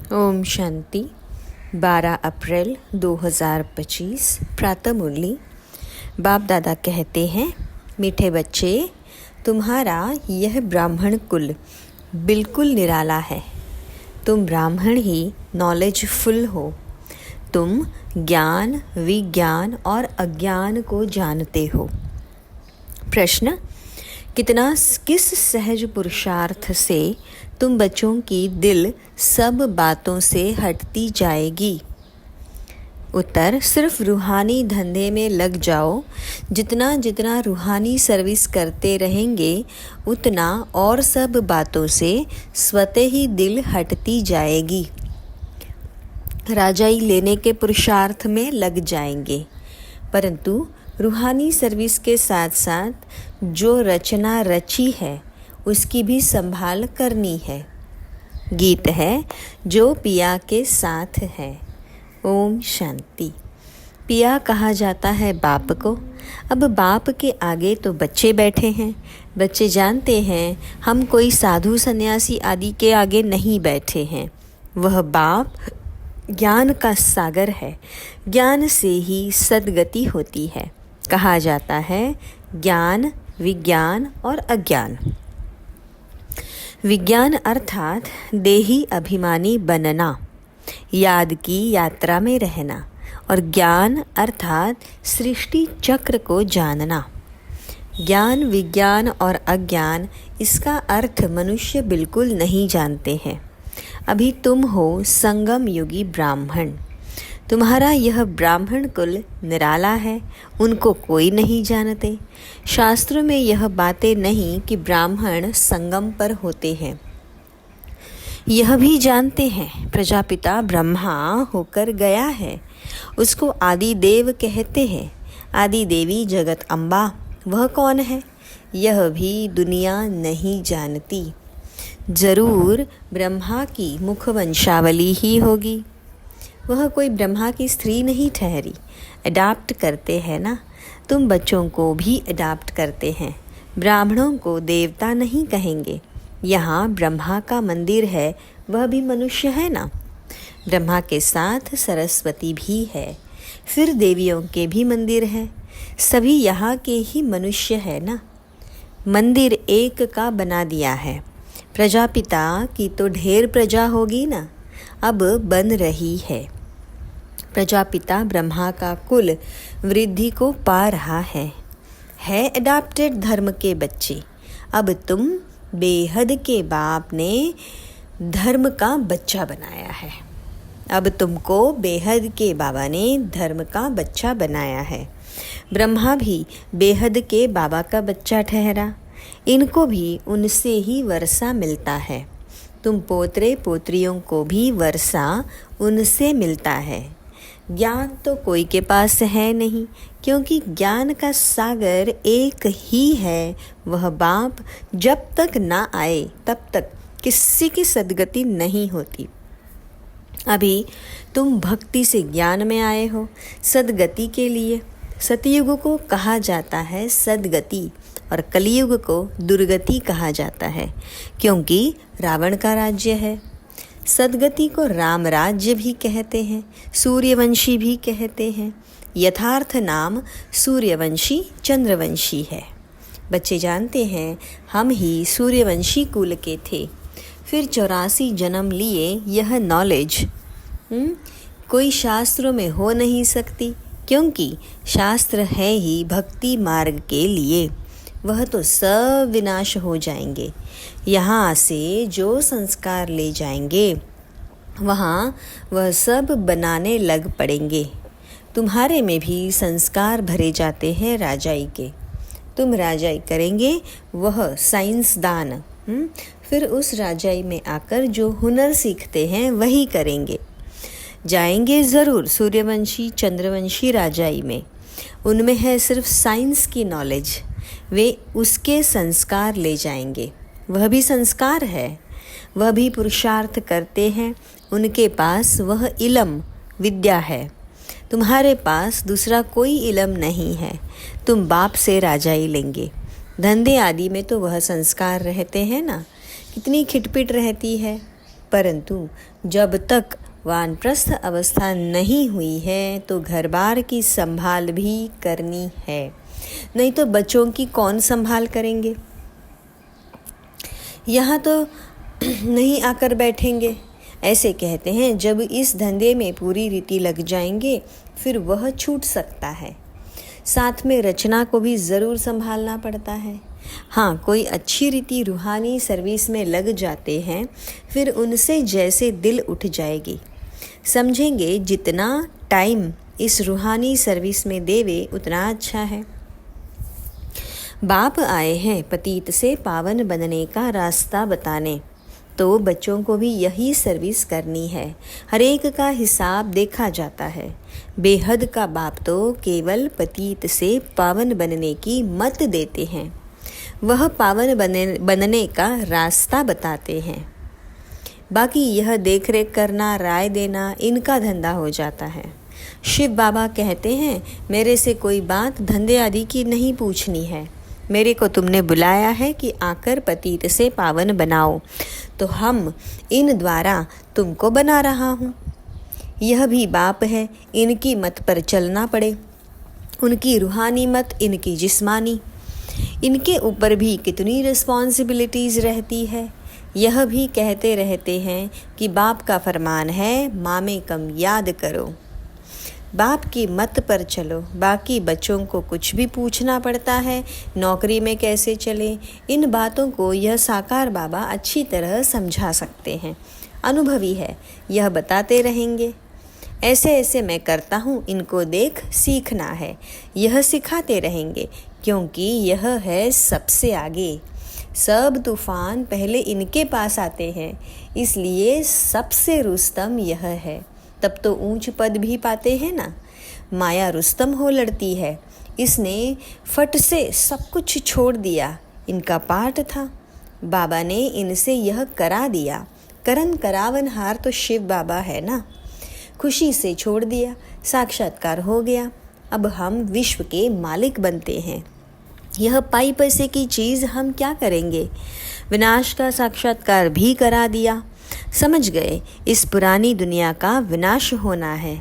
ओम शांति। 12 अप्रैल 2025 प्रातः मुरली। बाप दादा कहते हैं, मीठे बच्चे, तुम्हारा यह ब्राह्मण कुल बिल्कुल निराला है। तुम ब्राह्मण ही नॉलेजफुल हो। तुम ज्ञान, विज्ञान और अज्ञान को जानते हो। प्रश्न: किस सहज पुरुषार्थ से तुम बच्चों की दिल सब बातों से हटती जाएगी? उत्तर: सिर्फ रूहानी धंधे में लग जाओ। जितना जितना रूहानी सर्विस करते रहेंगे उतना और सब बातों से स्वतः ही दिल हटती जाएगी। राजाई लेने के पुरुषार्थ में लग जाएंगे, परंतु रूहानी सर्विस के साथ साथ जो रचना रची है उसकी भी संभाल करनी है। गीत है, जो पिया के साथ है। ओम शांति। पिया कहा जाता है बाप को। अब बाप के आगे तो बच्चे बैठे हैं। बच्चे जानते हैं हम कोई साधु सन्यासी आदि के आगे नहीं बैठे हैं। वह बाप ज्ञान का सागर है। ज्ञान से ही सद्गति होती है। कहा जाता है ज्ञान, विज्ञान और अज्ञान। विज्ञान अर्थात देही अभिमानी बनना, याद की यात्रा में रहना, और ज्ञान अर्थात सृष्टि चक्र को जानना। ज्ञान, विज्ञान और अज्ञान, इसका अर्थ मनुष्य बिल्कुल नहीं जानते हैं। अभी तुम हो संगम युगी ब्राह्मण। तुम्हारा यह ब्राह्मण कुल निराला है, उनको कोई नहीं जानते। शास्त्रों में यह बातें नहीं कि ब्राह्मण संगम पर होते हैं। यह भी जानते हैं प्रजापिता ब्रह्मा होकर गया है, उसको आदि देव कहते हैं। आदि देवी जगत अम्बा, वह कौन है यह भी दुनिया नहीं जानती। जरूर ब्रह्मा की मुखवंशावली ही होगी। वह कोई ब्रह्मा की स्त्री नहीं ठहरी। अडाप्ट करते हैं ना, तुम बच्चों को भी अडाप्ट करते हैं। ब्राह्मणों को देवता नहीं कहेंगे। यहाँ ब्रह्मा का मंदिर है, वह भी मनुष्य है ना। ब्रह्मा के साथ सरस्वती भी है, फिर देवियों के भी मंदिर है। सभी यहाँ के ही मनुष्य है ना। मंदिर एक का बना दिया है। प्रजापिता की तो ढेर प्रजा होगी ना, अब बन रही है। प्रजापिता ब्रह्मा का कुल वृद्धि को पा रहा है अडॉप्टेड धर्म के बच्चे। अब तुम बेहद के बाप ने धर्म का बच्चा बनाया है। अब तुमको बेहद के बाबा ने धर्म का बच्चा बनाया है। ब्रह्मा भी बेहद के बाबा का बच्चा ठहरा। इनको भी उनसे ही वर्षा मिलता है। तुम पोतरे पोत्रियों को भी वर्षा उनसे मिलता है। ज्ञान तो कोई के पास है नहीं, क्योंकि ज्ञान का सागर एक ही है। वह बाप जब तक ना आए तब तक किसी की सद्गति नहीं होती। अभी तुम भक्ति से ज्ञान में आए हो, सद्गति के लिए। सतयुग को कहा जाता है सद्गति और कलयुग को दुर्गति कहा जाता है, क्योंकि रावण का राज्य है। सद्गति को राम राज्य भी कहते हैं, सूर्यवंशी भी कहते हैं। यथार्थ नाम सूर्यवंशी चंद्रवंशी है। बच्चे जानते हैं हम ही सूर्यवंशी कुल के थे, फिर 84 जन्म लिए। यह नॉलेज कोई शास्त्रों में हो नहीं सकती, क्योंकि शास्त्र है ही भक्ति मार्ग के लिए। वह तो सब विनाश हो जाएंगे। यहाँ से जो संस्कार ले जाएंगे वहाँ वह सब बनाने लग पड़ेंगे। तुम्हारे में भी संस्कार भरे जाते हैं राजाई के। तुम राजाई करेंगे, वह साइंसदान फिर उस राजाई में आकर जो हुनर सीखते हैं वही करेंगे। जाएंगे ज़रूर सूर्यवंशी चंद्रवंशी राजाई में। उनमें है सिर्फ साइंस की नॉलेज। वे उसके संस्कार ले जाएंगे। वह भी संस्कार है, वह भी पुरुषार्थ करते हैं। उनके पास वह इलम विद्या है। तुम्हारे पास दूसरा कोई इलम नहीं है। तुम बाप से राजाई लेंगे। धंधे आदि में तो वह संस्कार रहते हैं ना, कितनी खिटपिट रहती है, परंतु जब तक वानप्रस्थ अवस्था नहीं हुई है तो घर बार की संभाल भी करनी है, नहीं तो बच्चों की कौन संभाल करेंगे। यहाँ तो नहीं आकर बैठेंगे। ऐसे कहते हैं जब इस धंधे में पूरी रीति लग जाएंगे फिर वह छूट सकता है। साथ में रचना को भी ज़रूर संभालना पड़ता है। हाँ, कोई अच्छी रीति रूहानी सर्विस में लग जाते हैं फिर उनसे जैसे दिल उठ जाएगी। समझेंगे जितना टाइम इस रूहानी सर्विस में देवे उतना अच्छा है। बाप आए हैं पतित से पावन बनने का रास्ता बताने, तो बच्चों को भी यही सर्विस करनी है। हर एक का हिसाब देखा जाता है। बेहद का बाप तो केवल पतित से पावन बनने की मत देते हैं, वह पावन बनने का रास्ता बताते हैं। बाकी यह देख रेख करना, राय देना इनका धंधा हो जाता है। शिव बाबा कहते हैं मेरे से कोई बात धंधे आदि की नहीं पूछनी है। मेरे को तुमने बुलाया है कि आकर पतित से पावन बनाओ, तो हम इन द्वारा तुमको बना रहा हूँ। यह भी बाप है, इनकी मत पर चलना पड़े। उनकी रूहानी मत, इनकी जिस्मानी। इनके ऊपर भी कितनी रिस्पॉन्सिबिलिटीज़ रहती है। यह भी कहते रहते हैं कि बाप का फरमान है मामे कम याद करो, बाप की मत पर चलो। बाकी बच्चों को कुछ भी पूछना पड़ता है, नौकरी में कैसे चले, इन बातों को यह साकार बाबा अच्छी तरह समझा सकते हैं। अनुभवी है, यह बताते रहेंगे। ऐसे ऐसे मैं करता हूँ, इनको देख सीखना है, यह सिखाते रहेंगे, क्योंकि यह है सबसे आगे। सब तूफान पहले इनके पास आते हैं, इसलिए सबसे रुस्तम यह है। तब तो ऊंच पद भी पाते हैं ना। माया रुस्तम हो लड़ती है, इसने फट से सब कुछ छोड़ दिया। इनका पाठ था, बाबा ने इनसे यह करा दिया। करन करावन हार तो शिव बाबा है ना। खुशी से छोड़ दिया, साक्षात्कार हो गया। अब हम विश्व के मालिक बनते हैं। यह पाई पैसे की चीज़ हम क्या करेंगे। विनाश का साक्षात्कार भी करा दिया। समझ गए इस पुरानी दुनिया का विनाश होना है,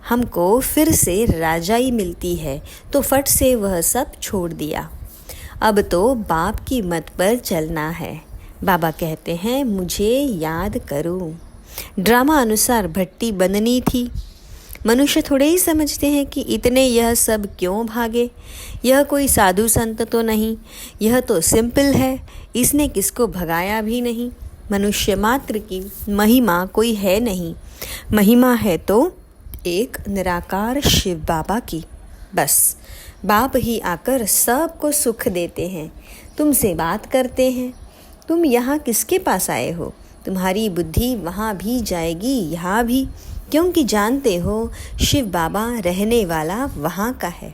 हमको फिर से राजाई मिलती है, तो फट से वह सब छोड़ दिया। अब तो बाप की मत पर चलना है। बाबा कहते हैं मुझे याद करो। ड्रामा अनुसार भट्टी बननी थी। मनुष्य थोड़े ही समझते हैं कि इतने यह सब क्यों भागे। यह कोई साधु संत तो नहीं, यह तो सिंपल है, इसने किसको भगाया भी नहीं। मनुष्य मात्र की महिमा कोई है नहीं, महिमा है तो एक निराकार शिव बाबा की। बस बाप ही आकर सबको सुख देते हैं, तुमसे बात करते हैं। तुम यहाँ किसके पास आए हो। तुम्हारी बुद्धि वहाँ भी जाएगी, यहाँ भी, क्योंकि जानते हो शिव बाबा रहने वाला वहाँ का है।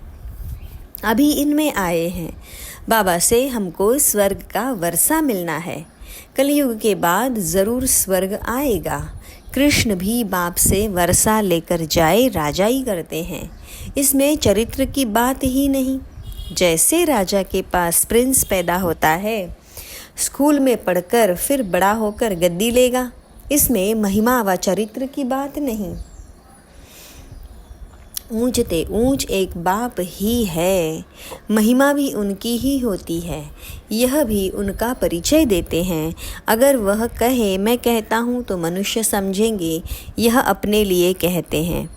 अभी इनमें आए हैं। बाबा से हमको स्वर्ग का वर्षा मिलना है। कलयुग के बाद ज़रूर स्वर्ग आएगा। कृष्ण भी बाप से वर्षा लेकर जाए राजाई करते हैं। इसमें चरित्र की बात ही नहीं। जैसे राजा के पास प्रिंस पैदा होता है, स्कूल में पढ़कर फिर बड़ा होकर गद्दी लेगा, इसमें महिमा व चरित्र की बात नहीं। ऊंच ते ऊंच एक बाप ही है, महिमा भी उनकी ही होती है। यह भी उनका परिचय देते हैं। अगर वह कहे मैं कहता हूँ तो मनुष्य समझेंगे यह अपने लिए कहते हैं।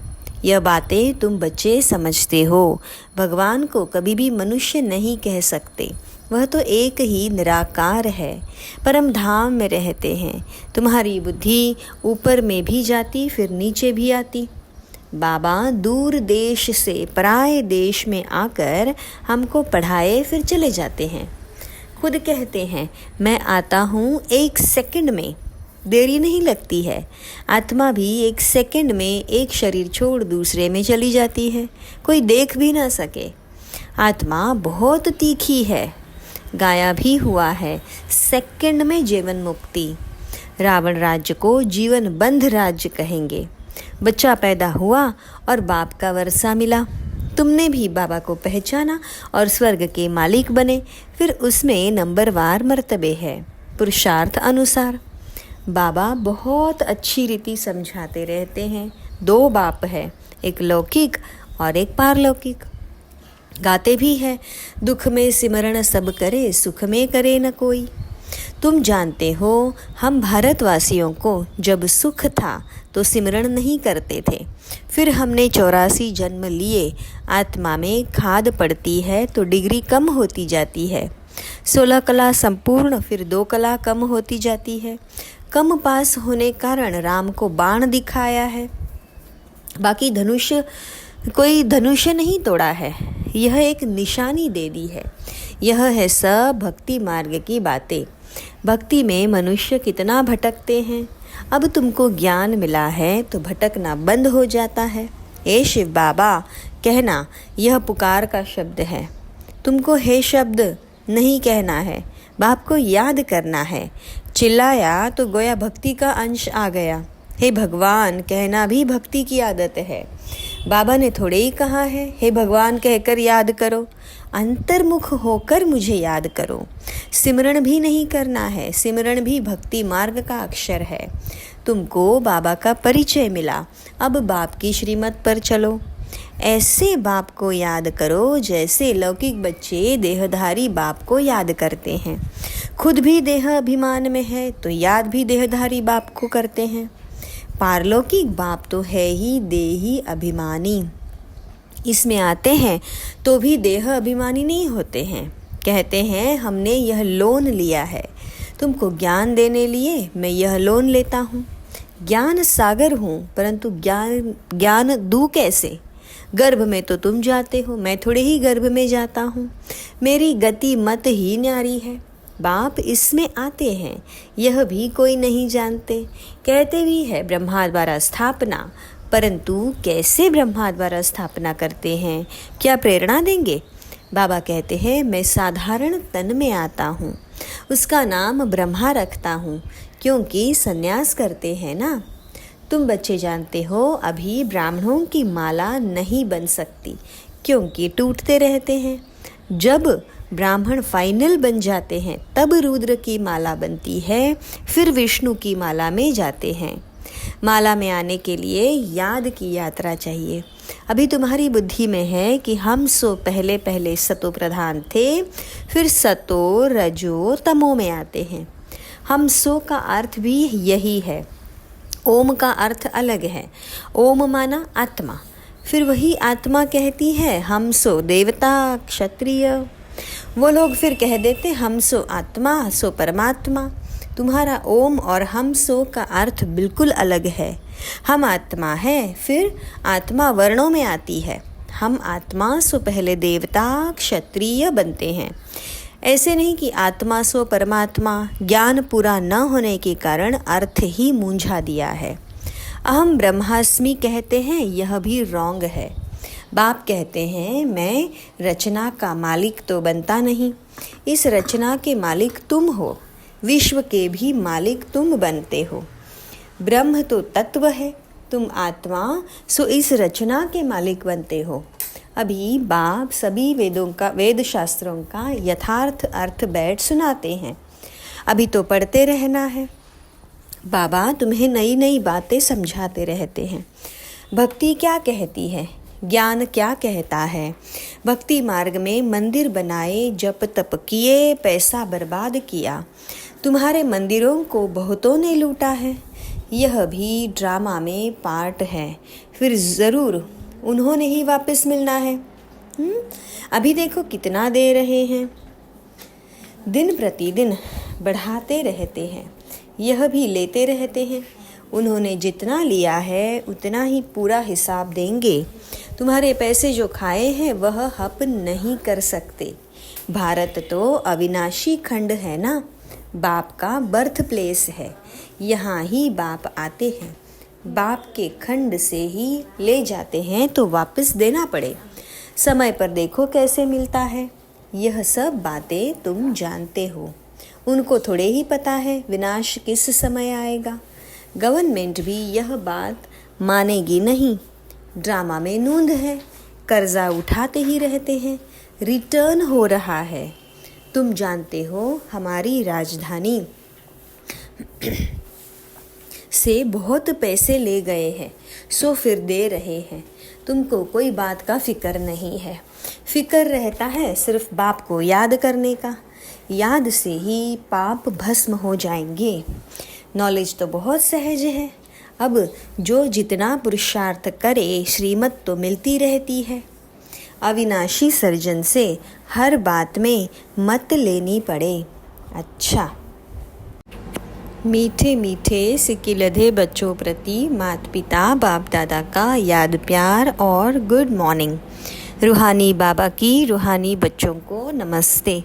यह बातें तुम बच्चे समझते हो। भगवान को कभी भी मनुष्य नहीं कह सकते, वह तो एक ही निराकार है, परम धाम में रहते हैं। तुम्हारी बुद्धि ऊपर में भी जाती फिर नीचे भी आती। बाबा दूर देश से पराए देश में आकर हमको पढ़ाए फिर चले जाते हैं। खुद कहते हैं मैं आता हूँ 1 सेकंड में, देरी नहीं लगती है। आत्मा भी 1 सेकंड में एक शरीर छोड़ दूसरे में चली जाती है, कोई देख भी ना सके। आत्मा बहुत तीखी है, गाया भी हुआ है सेकंड में जीवन मुक्ति। रावण राज्य को जीवन बंध राज्य कहेंगे। बच्चा पैदा हुआ और बाप का वर्षा मिला। तुमने भी बाबा को पहचाना और स्वर्ग के मालिक बने। फिर उसमें नंबरवार मर्तबे है, पुरुषार्थ अनुसार। बाबा बहुत अच्छी रीति समझाते रहते हैं। 2 बाप है, एक लौकिक और एक पारलौकिक। गाते भी है, दुख में सिमरण सब करे, सुख में करे न कोई। तुम जानते हो हम भारतवासियों को जब सुख था तो सिमरण नहीं करते थे, फिर हमने 84 जन्म लिए। आत्मा में खाद पड़ती है तो डिग्री कम होती जाती है। 16 कला संपूर्ण, फिर 2 कला कम होती जाती है। कम पास होने कारण राम को बाण दिखाया है, बाकी धनुष्य कोई धनुष्य नहीं तोड़ा है, यह एक निशानी दे दी है। यह है सब भक्ति मार्ग की बातें। भक्ति में मनुष्य कितना भटकते हैं। अब तुमको ज्ञान मिला है तो भटकना बंद हो जाता है। ए शिव बाबा कहना, यह पुकार का शब्द है। तुमको हे शब्द नहीं कहना है, बाप को याद करना है। चिल्लाया तो गोया भक्ति का अंश आ गया। हे भगवान कहना भी भक्ति की आदत है। बाबा ने थोड़े ही कहा है हे भगवान कहकर याद करो, अंतर्मुख होकर मुझे याद करो। सिमरण भी नहीं करना है, सिमरण भी भक्ति मार्ग का अक्षर है। तुमको बाबा का परिचय मिला, अब बाप की श्रीमत पर चलो। ऐसे बाप को याद करो जैसे लौकिक बच्चे देहधारी बाप को याद करते हैं। खुद भी देह अभिमान में है तो याद भी देहधारी बाप को करते हैं। पारलौकिक बाप तो है ही देही अभिमानी, इसमें आते हैं तो भी देह अभिमानी नहीं होते हैं। कहते हैं हमने यह लोन लिया है, तुमको ज्ञान देने लिए मैं यह लोन लेता हूँ। ज्ञान सागर हूँ, परंतु ज्ञान दूँ कैसे? गर्भ में तो तुम जाते हो, मैं थोड़े ही गर्भ में जाता हूँ। मेरी गति मत ही न्यारी है। बाप इसमें आते हैं, यह भी कोई नहीं जानते। कहते भी है ब्रह्मा द्वारा स्थापना, परंतु कैसे ब्रह्मा द्वारा स्थापना करते हैं, क्या प्रेरणा देंगे? बाबा कहते हैं मैं साधारण तन में आता हूँ, उसका नाम ब्रह्मा रखता हूँ, क्योंकि संन्यास करते हैं ना। तुम बच्चे जानते हो अभी ब्राह्मणों की माला नहीं बन सकती, क्योंकि टूटते रहते हैं। जब ब्राह्मण फाइनल बन जाते हैं तब रुद्र की माला बनती है, फिर विष्णु की माला में जाते हैं। माला में आने के लिए याद की यात्रा चाहिए। अभी तुम्हारी बुद्धि में है कि हम सो पहले पहले सतो प्रधान थे, फिर सतो रजो तमो में आते हैं। हम सो का अर्थ भी यही है। ओम का अर्थ अलग है। ओम माना आत्मा, फिर वही आत्मा कहती है हम सो देवता क्षत्रिय। वो लोग फिर कह देते हम सो आत्मा सो परमात्मा। तुम्हारा ओम और हम सो का अर्थ बिल्कुल अलग है। हम आत्मा है, फिर आत्मा वर्णों में आती है। हम आत्मा सो पहले देवता क्षत्रिय बनते हैं। ऐसे नहीं कि आत्मा सो परमात्मा। ज्ञान पूरा न होने के कारण अर्थ ही मूंझा दिया है। अहम ब्रह्मास्मि कहते हैं, यह भी रॉन्ग है। बाप कहते हैं मैं रचना का मालिक तो बनता नहीं, इस रचना के मालिक तुम हो, विश्व के भी मालिक तुम बनते हो। ब्रह्म तो तत्व है, तुम आत्मा सो इस रचना के मालिक बनते हो। अभी बाप सभी वेद शास्त्रों का यथार्थ अर्थ बैठ सुनाते हैं। अभी तो पढ़ते रहना है। बाबा तुम्हें नई नई बातें समझाते रहते हैं। भक्ति क्या कहती है, ज्ञान क्या कहता है। भक्ति मार्ग में मंदिर बनाए, जप तप किए, पैसा बर्बाद किया। तुम्हारे मंदिरों को बहुतों ने लूटा है। यह भी ड्रामा में पार्ट है, फिर ज़रूर उन्होंने ही वापस मिलना है। अभी देखो कितना दे रहे हैं, दिन प्रतिदिन बढ़ाते रहते हैं, यह भी लेते रहते हैं। उन्होंने जितना लिया है उतना ही पूरा हिसाब देंगे। तुम्हारे पैसे जो खाए हैं वह हप नहीं कर सकते। भारत तो अविनाशी खंड है ना, बाप का बर्थ प्लेस है। यहाँ ही बाप आते हैं, बाप के खंड से ही ले जाते हैं तो वापस देना पड़े। समय पर देखो कैसे मिलता है। यह सब बातें तुम जानते हो, उनको थोड़े ही पता है विनाश किस समय आएगा। गवर्नमेंट भी यह बात मानेगी नहीं। ड्रामा में नूंद है, कर्जा उठाते ही रहते हैं, रिटर्न हो रहा है। तुम जानते हो हमारी राजधानी से बहुत पैसे ले गए हैं, सो फिर दे रहे हैं। तुमको कोई बात का फिक्र नहीं है। फिक्र रहता है सिर्फ बाप को याद करने का। याद से ही पाप भस्म हो जाएंगे। नॉलेज तो बहुत सहज है। अब जो जितना पुरुषार्थ करे श्रीमत तो मिलती रहती है। अविनाशी सर्जन से हर बात में मत लेनी पड़े। अच्छा, मीठे मीठे सिकिलधे बच्चों प्रति माता पिता बाप दादा का याद प्यार और गुड मॉर्निंग। रूहानी बाबा की रूहानी बच्चों को नमस्ते।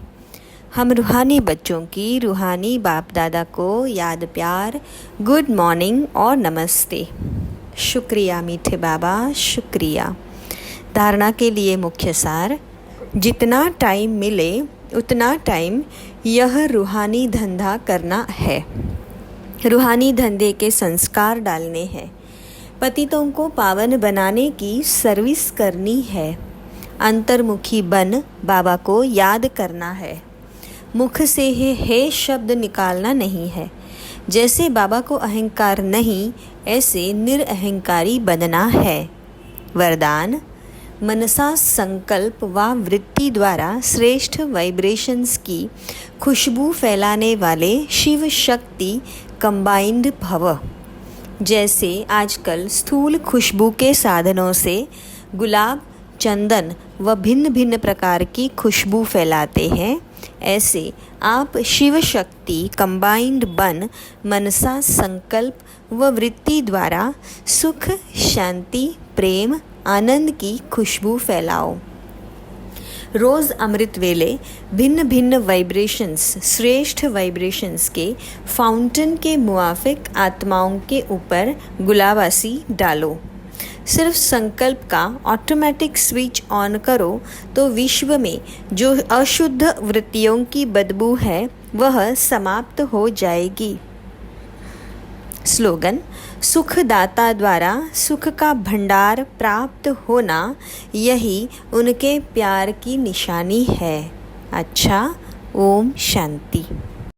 हम रूहानी बच्चों की रूहानी बाप दादा को याद प्यार, गुड मॉर्निंग और नमस्ते। शुक्रिया मीठे बाबा, शुक्रिया। धारणा के लिए मुख्य सार, जितना टाइम मिले उतना टाइम यह रूहानी धंधा करना है। रूहानी धंधे के संस्कार डालने हैं। पतितों को पावन बनाने की सर्विस करनी है। अंतर्मुखी बन बाबा को याद करना है। मुख से हे शब्द निकालना नहीं है। जैसे बाबा को अहंकार नहीं, ऐसे निरअहंकारी बनना है। वरदान, मनसा संकल्प व वृत्ति द्वारा श्रेष्ठ वाइब्रेशंस की खुशबू फैलाने वाले शिव शक्ति कंबाइंड भव। जैसे आजकल स्थूल खुशबू के साधनों से गुलाब, चंदन व भिन्न भिन्न प्रकार की खुशबू फैलाते हैं, ऐसे आप शिव शक्ति कंबाइंड बन मनसा संकल्प व वृत्ति द्वारा सुख, शांति, प्रेम, आनंद की खुशबू फैलाओ। रोज़ अमृत वेले भिन्न भिन्न वाइब्रेशंस, श्रेष्ठ वाइब्रेशंस के फाउंटेन के मुआफिक आत्माओं के ऊपर गुलाबासी डालो। सिर्फ संकल्प का ऑटोमेटिक स्विच ऑन करो तो विश्व में जो अशुद्ध वृत्तियों की बदबू है वह समाप्त हो जाएगी। स्लोगन, सुखदाता द्वारा सुख का भंडार प्राप्त होना, यही उनके प्यार की निशानी है। अच्छा, ओम शांति।